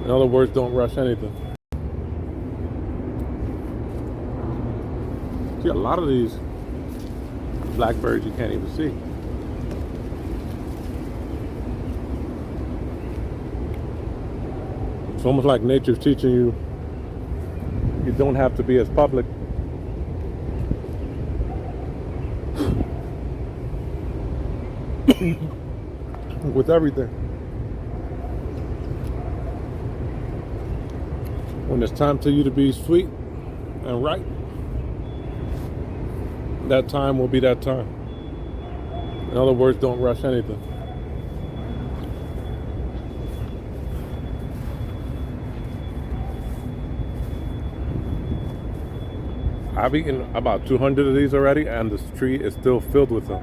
In other words, don't rush anything. See, a lot of these blackberries you can't even see. It's almost like nature's teaching you you don't have to be as public. With everything. When it's time for you to be sweet and right, that time will be that time. In other words, don't rush anything. I've eaten about 200 of these already, and this tree is still filled with them.